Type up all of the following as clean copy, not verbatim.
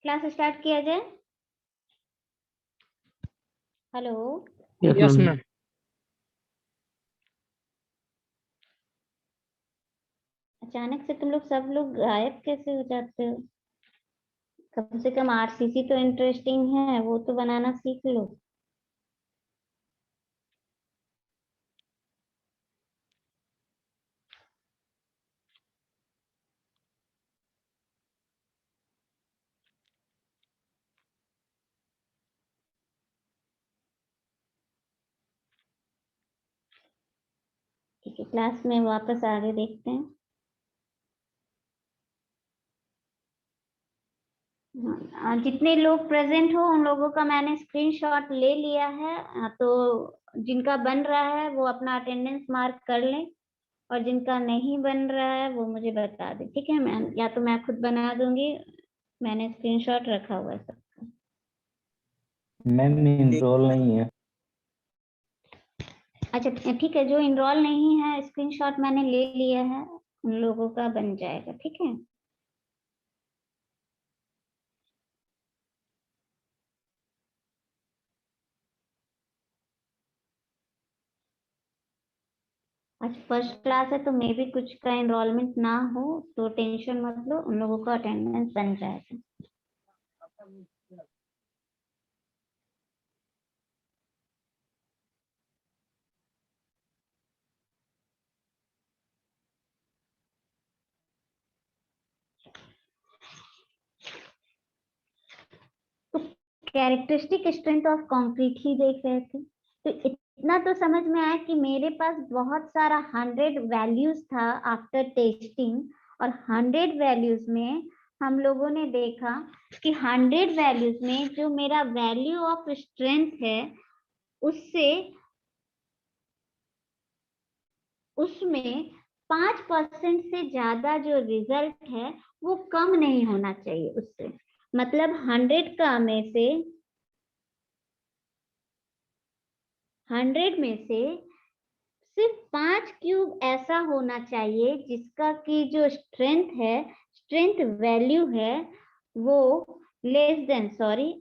Class start किया जाए। Hello. Yes ma'am. अचानक से तुम लोग सब लोग गायब कैसे हो जाते हो? कम से कम आरसीसी तो इंटरेस्टिंग है, वो तो बनाना सीख लो। ठीक है, क्लास में वापस आगे देखते हैं। जितने लोग प्रेजेंट हो उन लोगों का मैंने स्क्रीनशॉट ले लिया है। तो जिनका बन रहा है वो अपना अटेंडेंस मार्क कर लें, और जिनका नहीं बन रहा है वो मुझे बता दे। ठीक है, मैं या तो मैं खुद बना दूंगी, मैंने स्क्रीनशॉट रखा हुआ है सबका। मैम इनरोल नहीं है। अच्छा ठीक है, जो इनरोल नहीं है स्क्रीनशॉट मैंने ले लिया है, उन लोगों का बन जाएगा। ठीक है, आज फर्स्ट क्लास है तो मे भी कुछ का एनरोलमेंट ना हो, तो टेंशन मत लो, उन लोगों का अटेंडेंस बन जाएगा। तो कैरेक्टरिस्टिक स्ट्रेंथ ऑफ कंक्रीट ही देख रहे थे, तो इतना तो समझ में आया कि मेरे पास बहुत सारा 100 वैल्यूज था आफ्टर टेस्टिंग, और 100 वैल्यूज में हम लोगों ने देखा कि 100 वैल्यूज में जो मेरा वैल्यू ऑफ स्ट्रेंथ है उससे उसमें 5% से ज्यादा जो रिजल्ट है वो कम नहीं होना चाहिए उससे। मतलब 100 का में से 100 में से सिर्फ 5 क्यूब ऐसा होना चाहिए जिसका की जो स्ट्रेंथ है, स्ट्रेंथ वैल्यू है वो लेस देन, सॉरी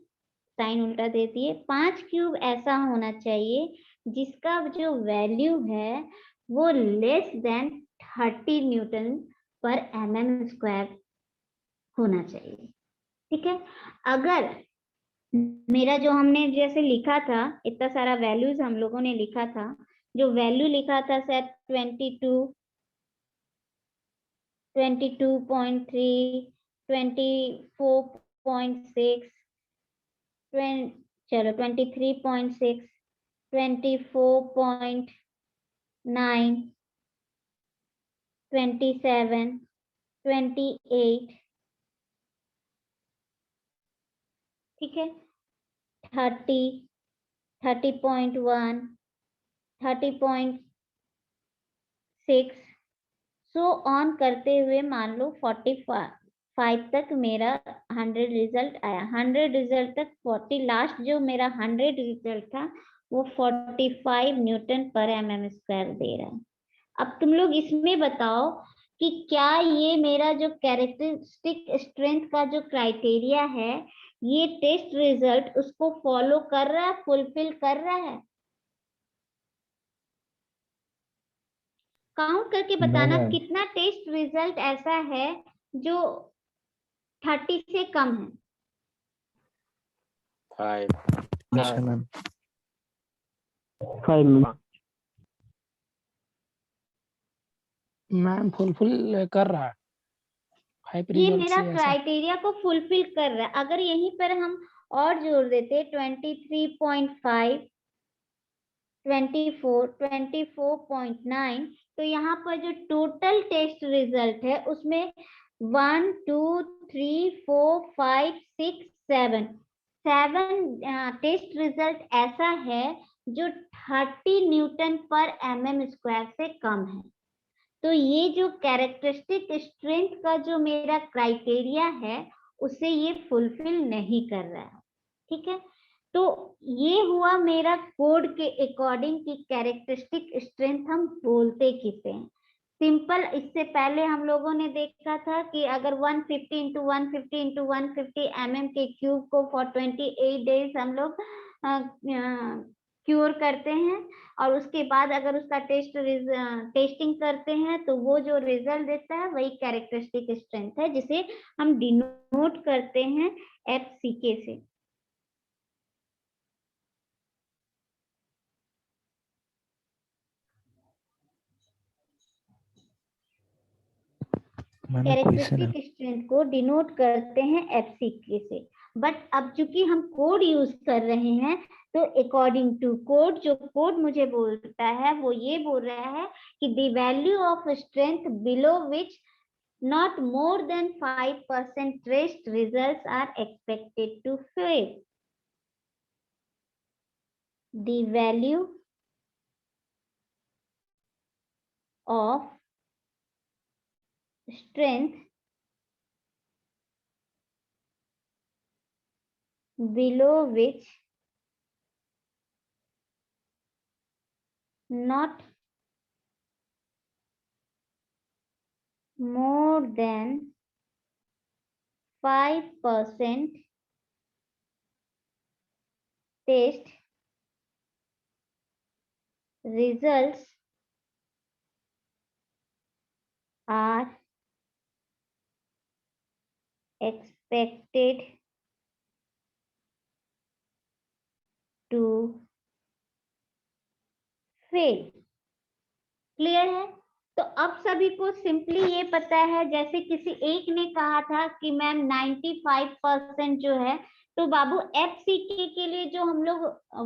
साइन उल्टा दे दिए, 5 क्यूब ऐसा होना चाहिए जिसका जो वैल्यू है वो लेस देन 30 न्यूटन पर mm स्क्वायर होना चाहिए। ठीक है, अगर मेरा जो हमने जैसे लिखा था, इतना सारा वैल्यूज हम लोगों ने लिखा था, जो वैल्यू लिखा था सेट 22, 22.3, 24.6, चलो 23.6, 24.9, 27, 28, ठीक है, 30, 30.1, 30.6, सो ऑन करते हुए मान लो 45 तक मेरा 100 रिजल्ट आया। 100 रिजल्ट तक 40, लास्ट जो मेरा 100 रिजल्ट था वो 45 न्यूटन पर mm स्क्वायर दे रहा है। अब तुम लोग इसमें बताओ कि क्या ये मेरा जो कैरेक्टरिस्टिक स्ट्रेंथ का जो क्राइटेरिया है, ये टेस्ट रिजल्ट उसको फॉलो कर रहा है, फुलफिल कर रहा है? काउंट करके बताना मैम कितना टेस्ट रिजल्ट ऐसा है जो 30 से कम है। 5 मैम 5 मैम फुलफिल कर रहा है 5 ये रिजल्ट मेरा से ऐसा। क्राइटेरिया को फुलफिल कर रहा है। अगर यहीं पर हम और जोड़ देते 23.5, 24, 24.9, तो यहाँ पर जो टोटल टेस्ट रिजल्ट है उसमें 1, 2, 3, 4, 5, 6, 7 टेस्ट रिजल्ट ऐसा है जो 30 न्यूटन पर mm स्क्वायर से कम है। तो ये जो कैरेक्टरिस्टिक स्ट्रेंथ का जो मेरा क्राइटेरिया है उसे ये फुलफिल नहीं कर रहा है। ठीक है, तो ये हुआ मेरा कोड के अकॉर्डिंग कि कैरेक्टरिस्टिक स्ट्रेंथ हम बोलते किसे हैं। सिंपल, इससे पहले हम लोगों ने देखा था कि अगर 150 इंटू 150 इंटू 150 mm के क्यूब को फॉर 28 डेज हम लोग क्यूर करते हैं, और उसके बाद अगर उसका टेस्टिंग करते हैं तो वो जो रिजल्ट देता है वही कैरेक्टरिस्टिक स्ट्रेंथ है, जिसे हम डिनोट करते हैं FCK से। कैरेक्टरिस्टिक स्ट्रेंथ को डिनोट करते हैं FCK से। बट अब चूंकि हम कोड यूज कर रहे हैं, तो अकॉर्डिंग टू कोड, जो कोड मुझे बोलता है वो ये बोल रहा है कि the value of strength below which not more than 5% test results are expected to fail. The value of strength below which not more than 5% test results are expected to fail. Clear है? तो अब सभी को simply ये पता है, जैसे किसी एक ने कहा था कि मैम 95% जो है, तो बाबू FCK के लिए जो हम लोग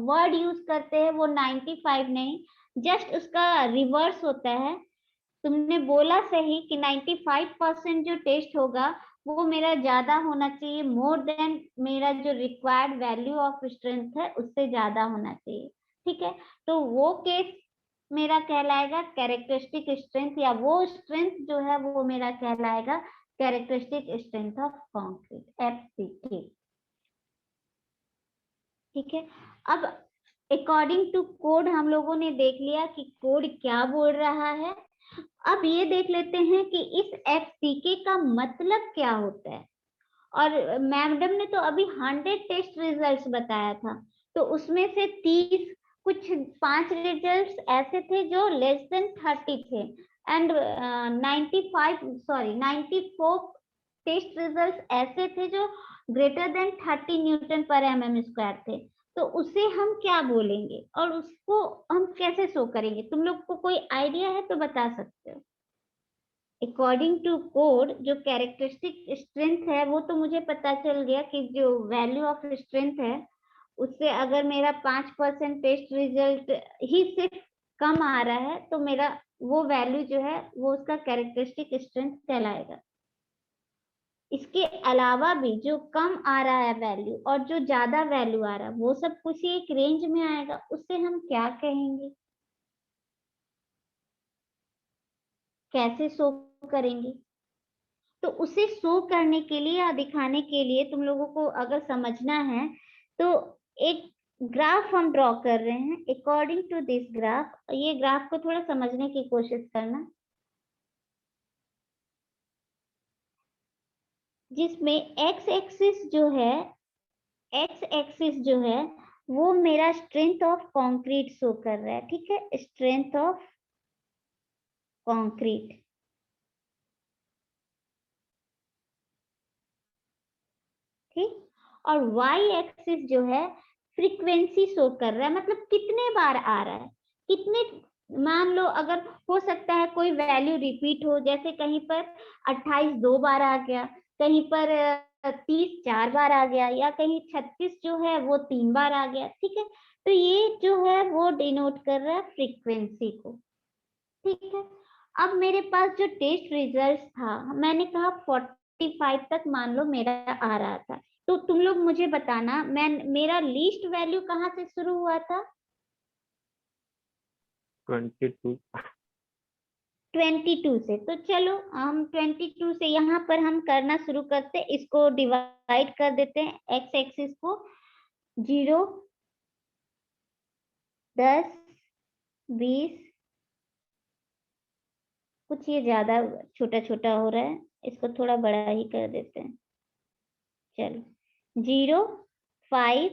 वर्ड यूज करते हैं वो 95 नहीं, जस्ट उसका रिवर्स होता है। तुमने बोला सही कि 95% जो टेस्ट होगा वो मेरा ज्यादा होना चाहिए, मोर देन मेरा जो रिक्वायर्ड वैल्यू ऑफ स्ट्रेंथ है उससे ज्यादा होना चाहिए। ठीक है, तो वो केस मेरा कहलाएगा कैरेक्टरिस्टिक स्ट्रेंथ, या वो स्ट्रेंथ जो है वो मेरा कहलाएगा characteristic strength of concrete, FCK। ठीक है, अब अकॉर्डिंग टू कोड हम लोगों ने देख लिया कि कोड क्या बोल रहा है। अब ये देख लेते हैं कि इस FCK का मतलब क्या होता है। और मैडम ने तो अभी 100 टेस्ट रिजल्ट्स बताया था, तो उसमें से 30 कुछ 5 रिजल्ट्स ऐसे थे जो लेस देन 30 थे, एंड 94 टेस्ट रिजल्ट्स ऐसे थे जो ग्रेटर देन 30 न्यूटन पर mm स्क्वायर थे। तो उसे हम क्या बोलेंगे और उसको हम कैसे शो करेंगे? तुम लोग को कोई आइडिया है तो बता सकते हो। अकॉर्डिंग टू कोड जो कैरेक्टरिस्टिक स्ट्रेंथ है वो तो मुझे पता चल गया कि जो वैल्यू ऑफ स्ट्रेंथ है उससे अगर मेरा 5% टेस्ट रिजल्ट ही सिर्फ कम आ रहा है तो मेरा वो वैल्यू जो है वो उसका कैरेक्टरिस्टिक स्ट्रेंथ कहलाएगा। इसके अलावा भी जो कम आ रहा है वैल्यू और जो ज्यादा वैल्यू आ रहा है वो सब कुछ एक रेंज में आएगा, उससे हम क्या कहेंगे, कैसे शो करेंगे? तो उसे शो करने के लिए या दिखाने के लिए तुम लोगों को अगर समझना है तो एक ग्राफ हम ड्रॉ कर रहे हैं। अकॉर्डिंग टू दिस ग्राफ, ये ग्राफ को थोड़ा समझने की कोशिश करना, जिसमें एक्स एक्सिस जो है वो मेरा स्ट्रेंथ ऑफ कंक्रीट शो कर रहा है। ठीक है, स्ट्रेंथ ऑफ कंक्रीट। ठीक, और वाई एक्सिस जो है फ्रीक्वेंसी शो कर रहा है, मतलब कितने बार आ रहा है, कितने, मान लो अगर हो सकता है कोई वैल्यू रिपीट हो, जैसे कहीं पर 28 2 बार आ गया, कहीं पर 30 4 बार आ गया, या कहीं 36 जो है वो 3 बार आ गया। ठीक है, तो ये जो है वो डिनोट कर रहा है फ्रीक्वेंसी को। ठीक है, अब मेरे पास जो टेस्ट रिजल्ट था, मैंने कहा 45 तक मान लो मेरा आ रहा था, तो तुम लोग मुझे बताना मेरा लीस्ट वैल्यू कहाँ से शुरू हुआ था? 22 से। तो चलो हम 22 से यहाँ पर हम करना शुरू करते, इसको डिवाइड कर देते हैं एक्स एक्सिस को, 0 10 20 कुछ ये ज्यादा छोटा छोटा हो रहा है, इसको थोड़ा बड़ा ही कर देते हैं। चलो 0, 5,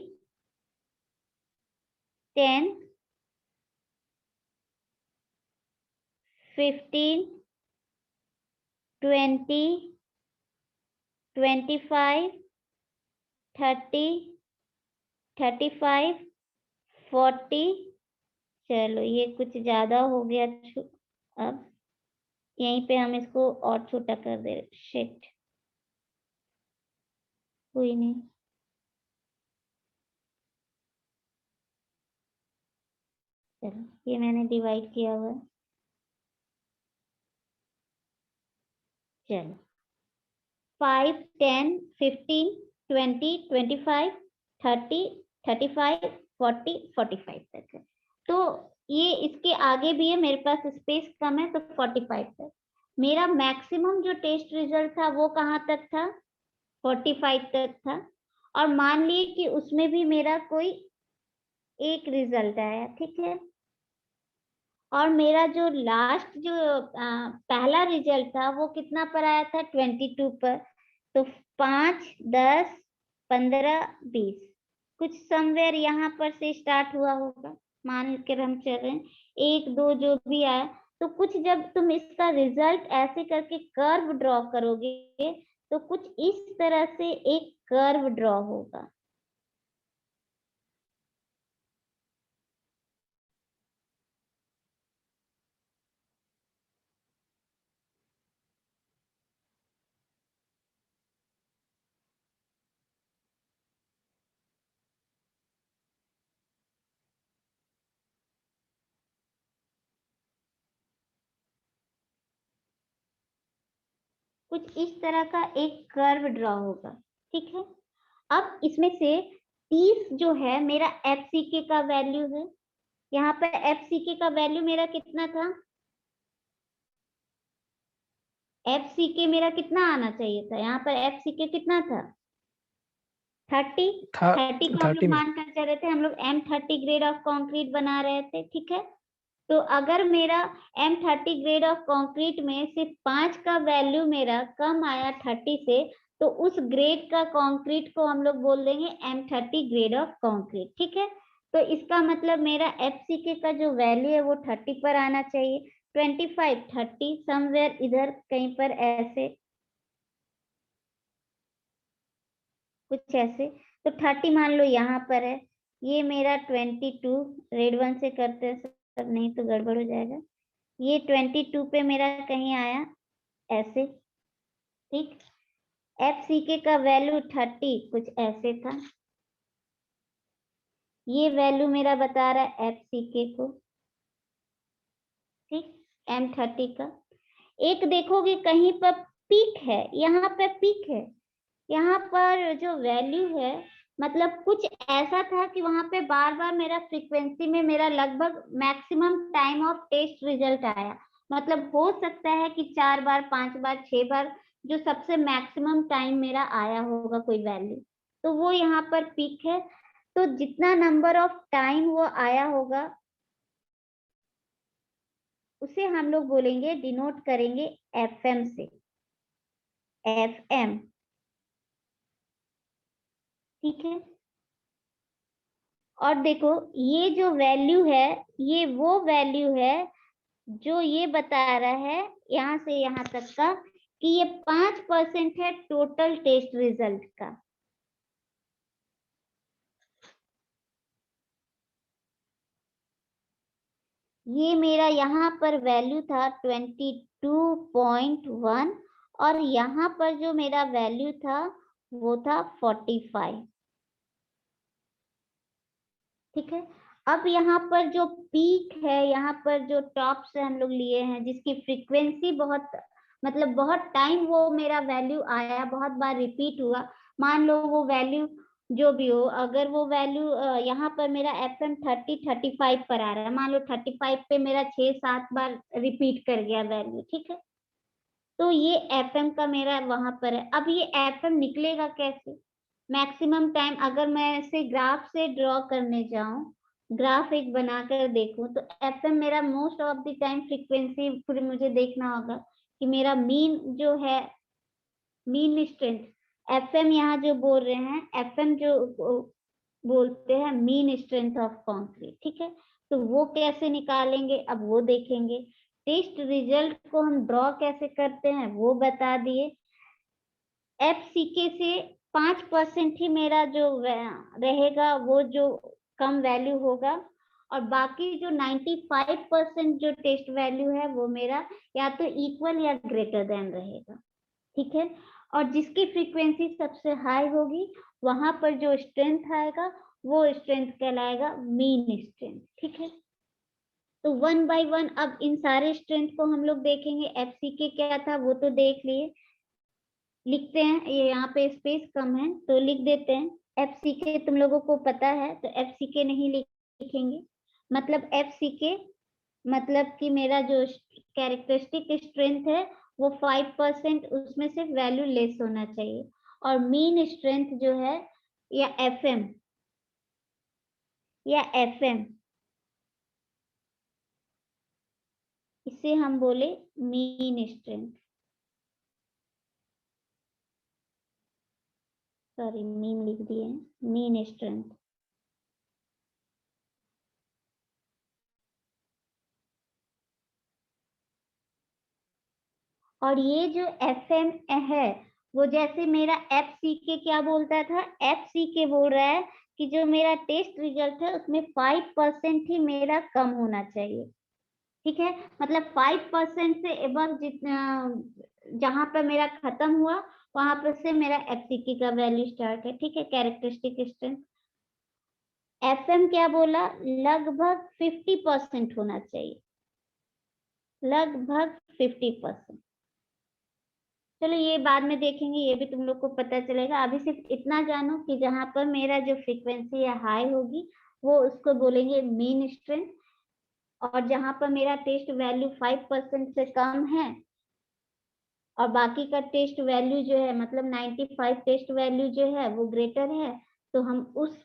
10, 15, 20, 25, 30, 35, 40। चलो ये कुछ ज्यादा हो गया। अब यहीं पे हम इसको और छोटा कर दे। शिट, कोई नहीं। चलो ये मैंने डिवाइड किया हुआ है। चलो 5, 10, 15, 20, 25, 30, 35, 40, 45 तक है। तो ये इसके आगे भी है, मेरे पास स्पेस कम है तो 45 तक। मेरा मैक्सिमम जो टेस्ट रिजल्ट था वो कहाँ तक था? 45 तक था। और मान लिए कि उसमें भी मेरा कोई एक रिजल्ट आया, ठीक है। और मेरा जो लास्ट जो पहला रिजल्ट था वो कितना पर आया था? 22 पर। तो 5, 10, 15, 20 कुछ समवेयर यहाँ पर से स्टार्ट हुआ होगा, मान कर हम चल रहे हैं। 1, 2 जो भी आया, तो कुछ जब तुम इसका रिजल्ट ऐसे करके कर्व ड्रॉ करोगे तो कुछ इस तरह से एक कर्व ड्रॉ होगा। कुछ इस तरह का एक कर्व ड्रॉ होगा, ठीक है। अब इसमें से 30 जो है मेरा एफसीके का वैल्यू है। यहाँ पर एफसीके का वैल्यू मेरा कितना था? एफसीके मेरा कितना आना चाहिए था? यहाँ पर एफसीके कितना था? 30। था 30 को हम 30 लोग में। मानकर चल रहे थे, हम लोग M30 ग्रेड ऑफ कंक्रीट बना रहे थे, ठीक है। तो अगर मेरा M30 ग्रेड ऑफ कंक्रीट में सिर्फ 5 का वैल्यू मेरा कम आया 30 से, तो उस ग्रेड का कंक्रीट को हम लोग बोल देंगे M30 ग्रेड ऑफ कंक्रीट, ठीक है। तो इसका मतलब मेरा एफसीके का जो वैल्यू है वो 30 पर आना चाहिए। 25, 30 समवेयर इधर कहीं पर ऐसे, कुछ ऐसे। तो 30 मान लो यहाँ पर है। ये मेरा 22, रेड वन से करते हैं सब, नहीं तो गड़बड़ हो जाएगा। ये 22 पे मेरा कहीं आया ऐसे, ठीक। एफसीके का वैल्यू 30 कुछ ऐसे था। ये वैल्यू मेरा बता रहा है एफसीके को, ठीक, M30 का। एक देखोगे कहीं पर पीक है, यहाँ पे पीक है। यहाँ पर जो वैल्यू है, मतलब कुछ ऐसा था कि वहां पे बार बार मेरा फ्रीक्वेंसी में मेरा लगभग maximum time of test result आया। मतलब हो सकता है कि 4 बार, 5 बार, 6 बार जो सबसे मैक्सिमम टाइम मेरा आया होगा कोई वैल्यू, तो वो यहाँ पर पीक है। तो जितना नंबर ऑफ टाइम वो आया होगा उसे हम लोग बोलेंगे, डिनोट करेंगे FM से, FM, ठीक है। और देखो ये जो वैल्यू है, ये वो वैल्यू है जो ये बता रहा है यहाँ से यहाँ तक का कि ये 5% है टोटल टेस्ट रिजल्ट का। ये मेरा यहाँ पर वैल्यू था 22.1 और यहाँ पर जो मेरा वैल्यू था वो था 45, ठीक है। अब यहाँ पर जो पीक है, यहाँ पर जो टॉप से हम लोग लिए हैं जिसकी फ्रीक्वेंसी बहुत, मतलब बहुत टाइम वो मेरा वैल्यू आया, बहुत बार रिपीट हुआ। मान लो वो वैल्यू जो भी हो, अगर वो वैल्यू यहाँ पर मेरा FM 35 पर आ रहा है, मान लो 35 पे मेरा 6-7 बार रिपीट कर गया वैल्यू, ठीक है। तो ये FM का मेरा वहां पर है। अब ये FM निकलेगा कैसे? मैक्सिमम टाइम अगर मैं इसे ग्राफ से ड्रॉ करने जाऊं ग्राफ एक बनाकर देखूं तो एफएम मेरा most of the time frequency फिर मुझे देखना होगा कि मेरा मीन जो है, मीन स्ट्रेंथ एफएम यहाँ जो बोल रहे हैं, एफएम जो बोलते हैं मीन स्ट्रेंथ ऑफ कंक्रीट, ठीक है। तो वो कैसे निकालेंगे अब वो देखेंगे। टेस्ट रिजल्ट को हम ड्रॉ कैसे करते हैं वो बता दिए। एफसीके से 5% ही मेरा जो रहेगा वो जो कम वैल्यू होगा, और बाकी जो 95% जो टेस्ट वैल्यू है वो मेरा या तो इक्वल या ग्रेटर देन रहेगा, ठीक है। और जिसकी फ्रीक्वेंसी सबसे हाई होगी वहां पर जो स्ट्रेंथ आएगा वो स्ट्रेंथ कहलाएगा मीन स्ट्रेंथ, ठीक है। तो 1 बाय 1 अब इन सारे स्ट्रेंथ को हम लोग देखेंगे। एफसीके क्या था वो तो देख लिए, लिखते हैं, ये यहाँ पे स्पेस कम है तो लिख देते हैं। एफसीके तुम लोगों को पता है तो एफसीके नहीं लिखेंगे, मतलब एफसीके मतलब कि मेरा जो कैरेक्टरिस्टिक स्ट्रेंथ है वो 5%, उसमें से वैल्यू लेस होना चाहिए। और मीन स्ट्रेंथ जो है या एफएम इसे हम बोले मीन स्ट्रेंथ, सॉरी मीन लिख दिए हैं, मीन स्ट्रेंथ। और ये जो एफएम है वो जैसे मेरा एफसीके क्या बोलता था, एफसीके बोल रहा है कि जो मेरा टेस्ट रिजल्ट है उसमें 5% ही मेरा कम होना चाहिए, ठीक है। मतलब 5% से एबव जितना जहां पर मेरा खत्म हुआ वहां पर से मेरा एफसीके का वैल्यू स्टार्ट है, ठीक है, कैरेक्टरिस्टिक स्ट्रेंथ। एफएम क्या बोला, लगभग 50% होना चाहिए, लगभग 50%। चलो ये बाद में देखेंगे, ये भी तुम लोग को पता चलेगा। अभी सिर्फ इतना जानो कि जहां पर मेरा जो फ्रीक्वेंसी या हाई होगी वो उसको बोलेंगे मीन स्ट्रेंथ, और जहां पर मेरा टेस्ट वैल्यू 5% से कम है और बाकी का टेस्ट वैल्यू जो है मतलब 95 टेस्ट वैल्यू जो है वो ग्रेटर है, तो हम उस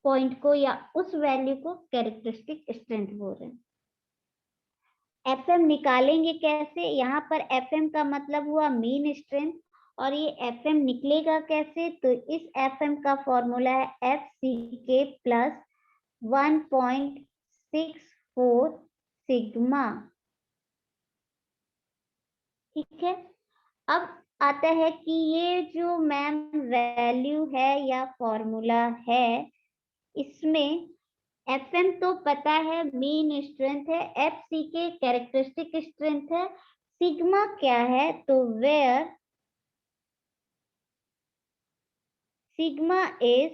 पॉइंट को या उस वैल्यू को कैरेक्टरिस्टिक स्ट्रेंथ बोल रहे हैं। एफएम निकालेंगे कैसे, यहाँ पर एफएम का मतलब हुआ मीन स्ट्रेंथ, और ये एफएम निकलेगा कैसे, तो इस एफएम का फॉर्मूला है एफसीके प्लस 1.64 सिग्मा, ठीक है। अब आता है कि ये जो मैम वैल्यू है या फॉर्मूला है, इसमें एफएम तो पता है मीन स्ट्रेंथ है, एफसीके कैरेक्टरिस्टिक स्ट्रेंथ है, सिग्मा क्या है तो where sigma is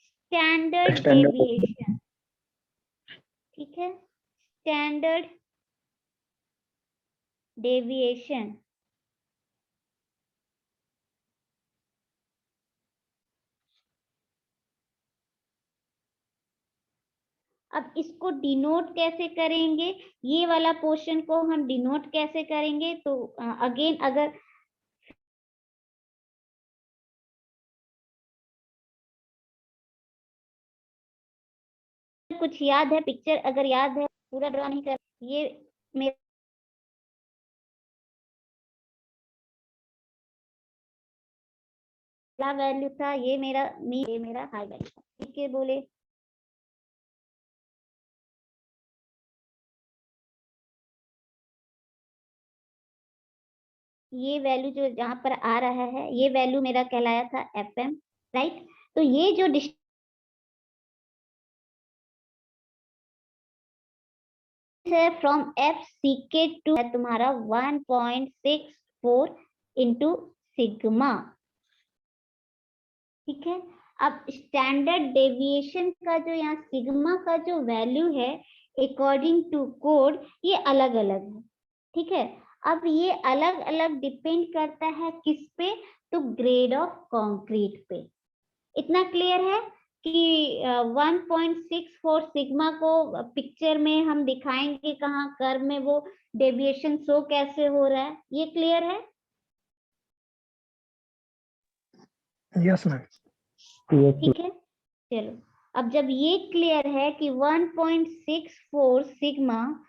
standard deviation, ठीक है, स्टैंडर्ड डेविएशन। अब इसको डिनोट कैसे करेंगे, ये वाला पोर्शन को हम डिनोट कैसे करेंगे, तो अगेन अगर कुछ याद है, पिक्चर अगर याद है, पूरा ड्रॉ नहीं कर, ये मेरा वैल्यू था, ये मेरा हाई वैल्यू था, ठीक है। बोले ये वैल्यू जो जहां पर आ रहा है ये वैल्यू मेरा कहलाया था एफएम, राइट। तो ये जो है फ्रॉम एफसीके टू है तुम्हारा 1.64 इंटू सिग्मा, ठीक है। अब स्टैंडर्ड डेविएशन का जो यहाँ सिग्मा का जो वैल्यू है अकॉर्डिंग टू कोड ये अलग अलग है, ठीक है। अब ये अलग अलग डिपेंड करता है किस पे, तो ग्रेड ऑफ कंक्रीट पे। इतना क्लियर है कि 1.64 सिग्मा को पिक्चर में हम दिखाएंगे कहाँ, कर्व में वो डेविएशन शो कैसे हो रहा है, ये क्लियर है। Yes ma'am. ठीक है, चलो अब जब ये क्लियर है कि 1.64 सिग्मा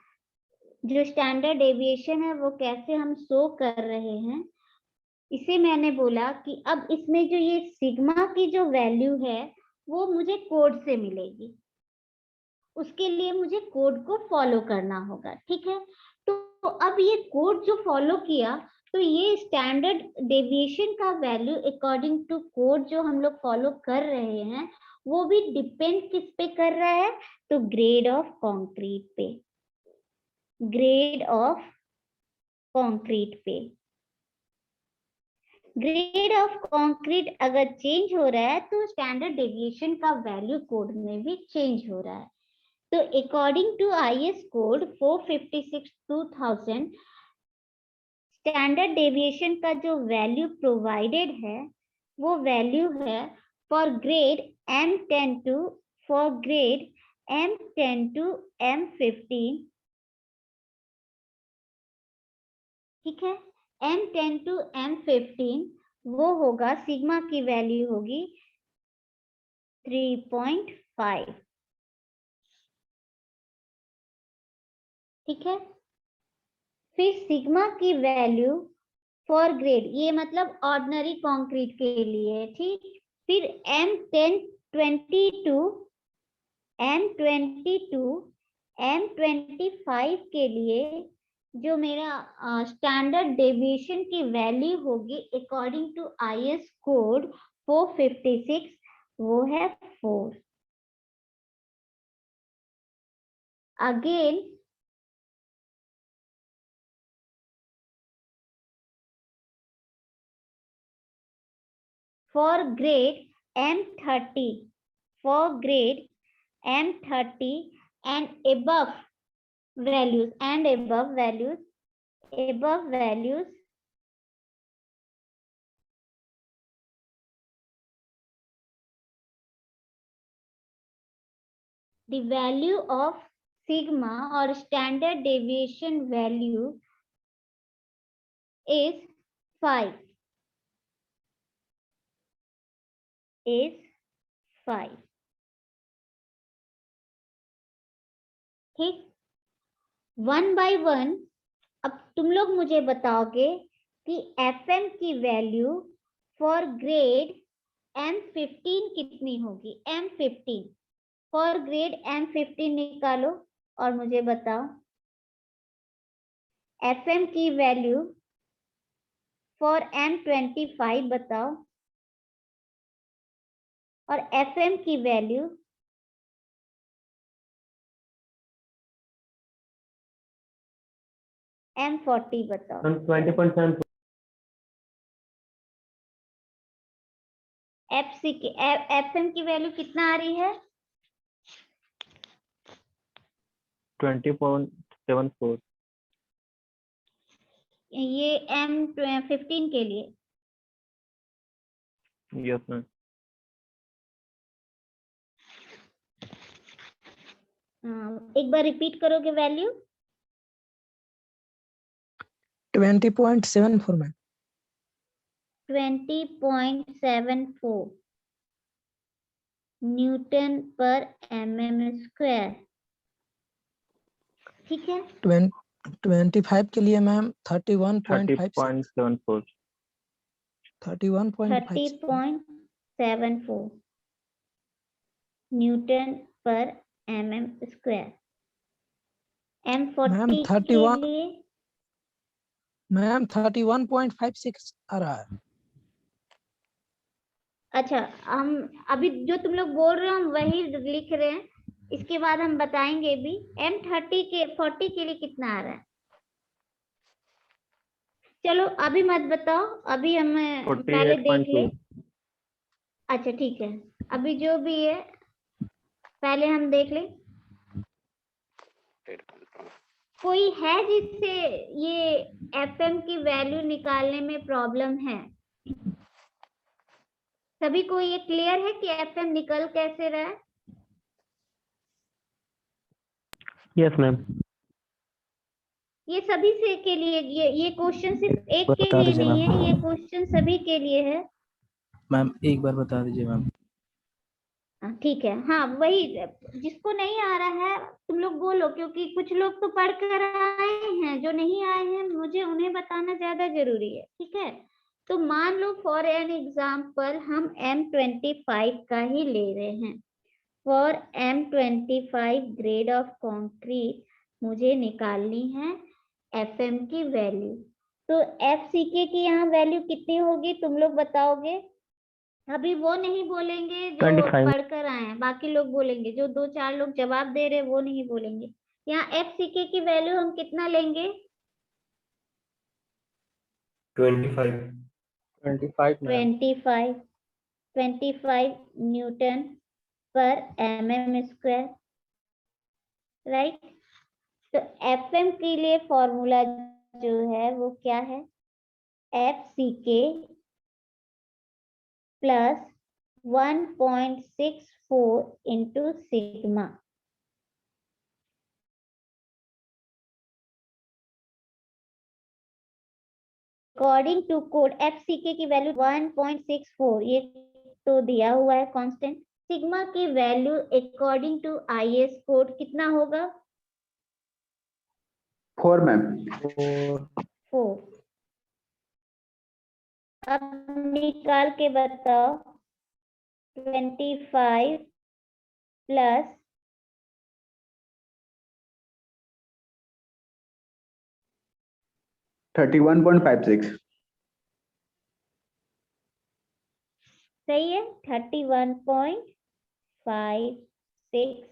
जो स्टैंडर्ड डेविएशन है वो कैसे हम शो कर रहे हैं, इसे मैंने बोला कि अब इसमें जो ये सिग्मा की जो वैल्यू है वो मुझे कोड से मिलेगी, उसके लिए मुझे कोड को फॉलो करना होगा। ठीक है, तो अब ये कोड जो फॉलो किया तो ये स्टैंडर्ड डेविएशन का वैल्यू अकॉर्डिंग टू कोड जो हम लोग फॉलो कर रहे हैं वो भी डिपेंड किस पे कर रहा है, तो ग्रेड ऑफ कंक्रीट पे, ग्रेड ऑफ कंक्रीट पे। ग्रेड ऑफ कंक्रीट अगर चेंज हो रहा है तो स्टैंडर्ड डेविएशन का वैल्यू कोड में भी चेंज हो रहा है। तो according to IS code 456/2000 standard deviation का जो वैल्यू प्रोवाइडेड है वो वैल्यू है for grade M10 to for grade M10 to M15। ठीक है, M10 to M15 वो होगा, सिग्मा की वैल्यू होगी 3.5। ठीक है, फिर सिग्मा की वैल्यू फॉर ग्रेड, ये मतलब ऑर्डिनरी कंक्रीट के लिए। ठीक, फिर M10 22 M22 M25 के लिए जो मेरा स्टैंडर्ड डेविएशन की वैल्यू होगी अकॉर्डिंग टू IS कोड 456 वो है 4। Again for grade M30, for grade M30 and above values, above values the value of sigma or standard deviation value is 5, is 5। ठीक, 1 by 1 अब तुम लोग मुझे बताओगे कि FM की वैल्यू फॉर ग्रेड M15 कितनी होगी। M15 फॉर ग्रेड M15 निकालो और मुझे बताओ। FM की वैल्यू फॉर M25 बताओ और FM की वैल्यू M40 बताओ। 20.7 FM की वैल्यू कितना आ रही है? 20.74। ये M15 के लिए। Yes ma'am. एक बार रिपीट करोगे वैल्यू? 20.74 मैम। 20.74 न्यूटन पर mm²। ठीक है, 25 के लिए मैम 31.74। 30.74 न्यूटन पर mm²। M40 के लिए मैम 31.56 आ रहा है। अच्छा, हम अभी जो तुम लोग बोल रहे हो हम वही लिख रहे हैं, इसके बाद हम बताएंगे भी। M40 के लिए कितना आ रहा है? चलो अभी मत बताओ, अभी हम पहले देख ले। अच्छा ठीक है, अभी जो भी है पहले हम देख ले। कोई है जिससे ये FM की वैल्यू निकालने में प्रॉब्लम है? सभी को ये क्लियर है कि FM निकल कैसे रहा है? Yes ma'am. ये सभी से के लिए, ये क्वेश्चन सिर्फ एक के लिए नहीं है, ये क्वेश्चन सभी के लिए है। मैम एक बार बता दीजिए मैम। ठीक है, हाँ वही, जिसको नहीं आ रहा है तुम लोग बोलो, क्योंकि कुछ लोग तो पढ़ कर आए हैं, जो नहीं आए हैं मुझे उन्हें बताना ज्यादा जरूरी है, ठीक है। तो मान लो फॉर एन एग्जाम्पल हम M25 का ही ले रहे हैं। For M25 grade of concrete मुझे निकालनी है FM की वैल्यू। तो FCK की यहाँ वैल्यू कितनी होगी तुम लोग बताओगे? अभी वो नहीं बोलेंगे जो 25। पढ़कर आए हैं, बाकी लोग बोलेंगे, जो 2-4 लोग जवाब दे रहे हैं वो नहीं बोलेंगे। यहाँ FCK की वैल्यू हम कितना लेंगे? 25। 25 न्यूटन पर mm स्क्वायर, राइट। तो FM के लिए फॉर्मूला जो है वो क्या है? FCK plus 1.64 into sigma. According to code FCK की वैल्यू 1.64, ये तो दिया हुआ है कांस्टेंट। सिग्मा की value according to IS code कितना होगा? 4 मैम। 4। अब निकाल के बताओ, 25 प्लस 31.56। सही है, 31.56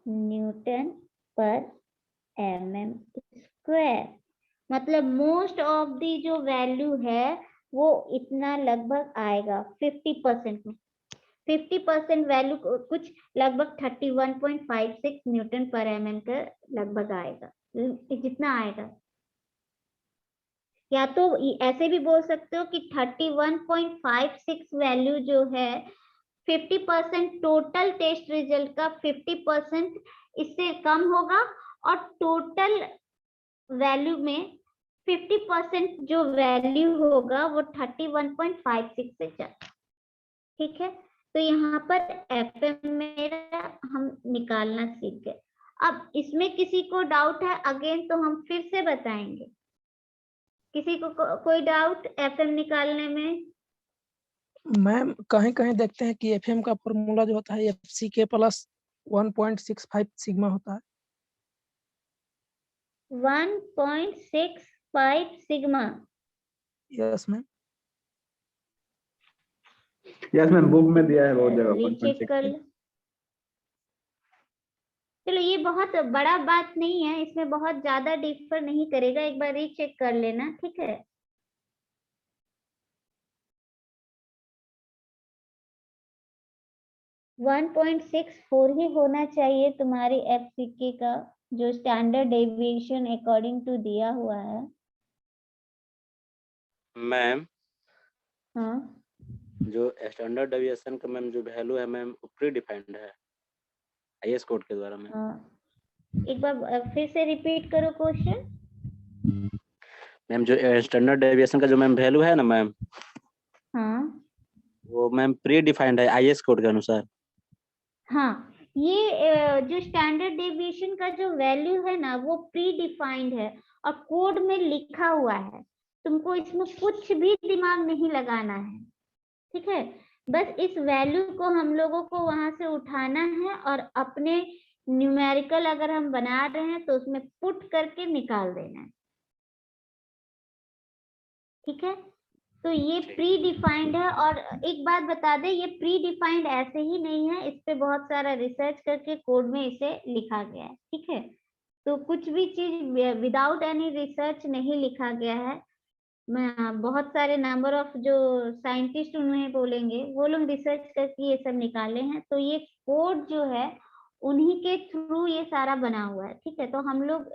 न्यूटन पर mm स्क्वायर। मतलब मोस्ट ऑफ दी जो वैल्यू है वो इतना लगभग आएगा 50% में। 50% वैल्यू कुछ लगभग 31.56 न्यूटन पर mm का लगभग आएगा, जितना आएगा। या तो ऐसे भी बोल सकते हो कि 31.56 वैल्यू जो है 50% टोटल टेस्ट रिजल्ट का 50% इससे कम होगा, और टोटल वैल्यू में 50% जो वैल्यू होगा वो 31.56 से ज्यादा, ठीक है। तो यहाँ पर FM मेरा हम निकालना सीख गए। अब इसमें किसी को डाउट है अगेन तो हम फिर से बताएंगे। किसी को कोई डाउट FM निकालने में? मैम कहीं कहीं देखते हैं कि FM का फॉर्मूला जो होता है FCK प्लस 1.65 सिग्मा होता है। 1.65 sigma. Yes ma'am. Yes ma'am, book में दिया है बहुत जगह रीचेक कर 1.6। लो। चलो ये बहुत बड़ा बात नहीं है, इसमें बहुत ज्यादा डिफर नहीं करेगा, एक बार रीचेक कर लेना, ठीक है। वन 1.64 ही होना चाहिए तुम्हारी FCK का, जो स्टैंडर्ड डेविएशन अकॉर्डिंग टू दिया हुआ है। मैम हाँ जो स्टैंडर्ड डेविएशन का मैम जो वैल्यू है मैम वो प्री डिफाइंड है IS कोड के द्वारा मैम। हाँ, एक बार फिर से रिपीट करो क्वेश्चन। मैम जो स्टैंडर्ड डेविएशन का जो मैम वैल्यू है ना मैम, हाँ वो मैम प्री डिफाइंड है IS कोड के अनुसार। हाँ, ये जो स्टैंडर्ड डेविएशन का जो वैल्यू है ना वो प्री डिफाइंड है और कोड में लिखा हुआ है। तुमको इसमें कुछ भी दिमाग नहीं लगाना है, ठीक है। बस इस वैल्यू को हम लोगों को वहां से उठाना है और अपने न्यूमेरिकल अगर हम बना रहे हैं तो उसमें पुट करके निकाल देना है, ठीक है। तो ये प्री डिफाइंड है, और एक बात बता दे, ये प्री डिफाइंड ऐसे ही नहीं है, इस पे बहुत सारा रिसर्च करके कोड में इसे लिखा गया है, ठीक है। तो कुछ भी चीज विदाउट एनी रिसर्च नहीं लिखा गया है। मैं बहुत सारे नंबर ऑफ जो साइंटिस्ट उन्हें बोलेंगे, वो लोग रिसर्च करके ये सब निकाले हैं। तो ये कोड जो है उन्हीं के थ्रू ये सारा बना हुआ है, ठीक है। तो हम लोग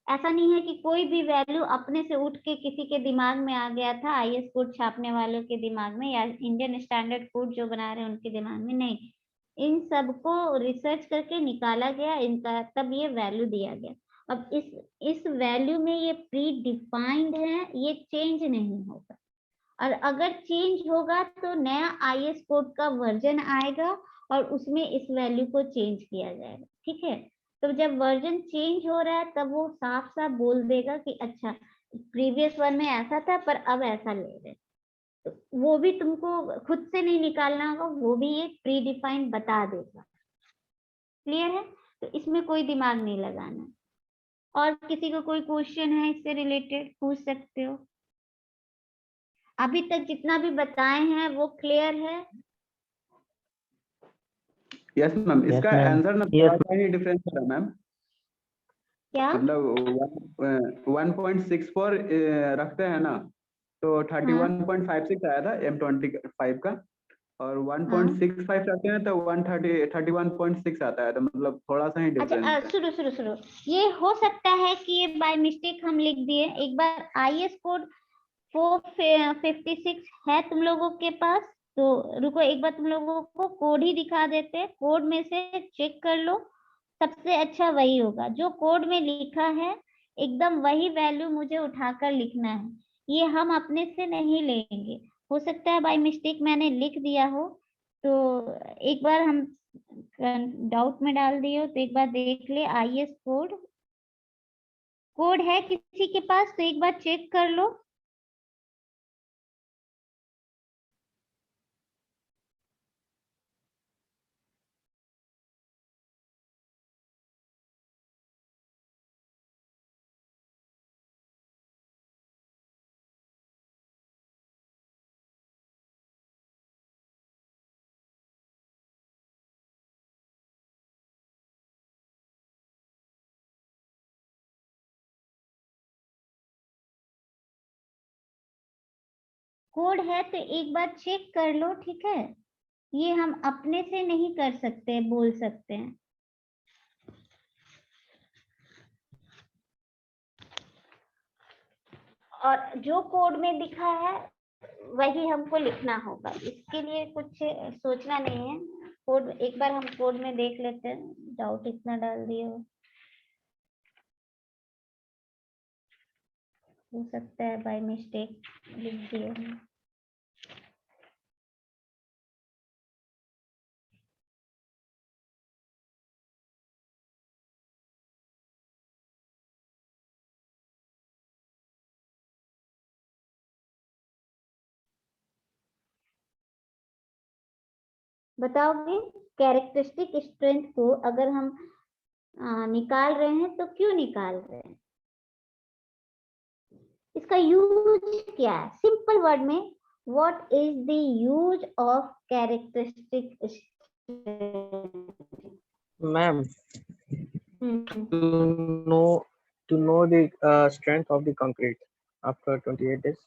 ऐसा नहीं है कि कोई भी वैल्यू अपने से उठ के किसी के दिमाग में आ गया था, IS कोड छापने वालों के दिमाग में या इंडियन स्टैंडर्ड कोड जो बना रहे हैं उनके दिमाग में, नहीं। इन सबको रिसर्च करके निकाला गया, इनका तब ये वैल्यू दिया गया। अब इस वैल्यू में ये प्री डिफाइंड है, ये चेंज नहीं होगा। और अगर चेंज होगा तो नया IS कोड का वर्जन आएगा और उसमें इस वैल्यू को चेंज किया जाएगा। ठीक है, तो जब वर्जन चेंज हो रहा है तब वो साफ साफ बोल देगा कि अच्छा प्रीवियस वन में ऐसा था पर अब ऐसा ले रहे। तो वो भी तुमको खुद से नहीं निकालना होगा, वो भी एक प्री डिफाइंड बता देगा। क्लियर है? तो इसमें कोई दिमाग नहीं लगाना। और किसी को कोई क्वेश्चन है इससे रिलेटेड पूछ सकते हो। अभी तक जितना भी बताए हैं वो क्लियर है? यस मैम, Yes, इसका ma'am. आंसर ना थोड़ा सा ही डिफरेंस है मैम। क्या? मतलब 1.64 रखते हैं ना, तो 31.56 आया था M25 का, और 1.65 रखते हैं तो 31.6 आता है, तो मतलब थोड़ा सा ही अच्छा डिफरेंस है। सुनो, ये हो सकता है कि ये बाय मिस्टेक हम लिख दिए। एक बार IS कोड 456 है तुम लोगों के पास, तो रुको एक बार तुम लोगों को कोड ही दिखा देते हैं। कोड में से चेक कर लो, सबसे अच्छा वही होगा जो कोड में लिखा है, एकदम वही वैल्यू मुझे उठाकर लिखना है। ये हम अपने से नहीं लेंगे। हो सकता है बाय मिस्टेक मैंने लिख दिया हो, तो एक बार हम डाउट में डाल दिए हो तो एक बार देख ले। IS कोड है किसी के पास तो एक बार चेक कर लो। कोड है तो एक बार चेक कर लो। ठीक है, ये हम अपने से नहीं कर सकते, बोल सकते हैं। और जो कोड में दिखा है वही हमको लिखना होगा, इसके लिए कुछ सोचना नहीं है। कोड एक बार हम कोड में देख लेते हैं, डाउट इतना डाल दिए हो सकता है बाय मिस्टेक लिख दिए हो। बताओगे कैरेक्टरिस्टिक स्ट्रेंथ को अगर हम निकाल रहे हैं तो क्यों निकाल रहे हैं, इसका यूज क्या है? सिंपल वर्ड में, what is the use of characteristic Ma'am, to know the strength of the concrete after 28 days.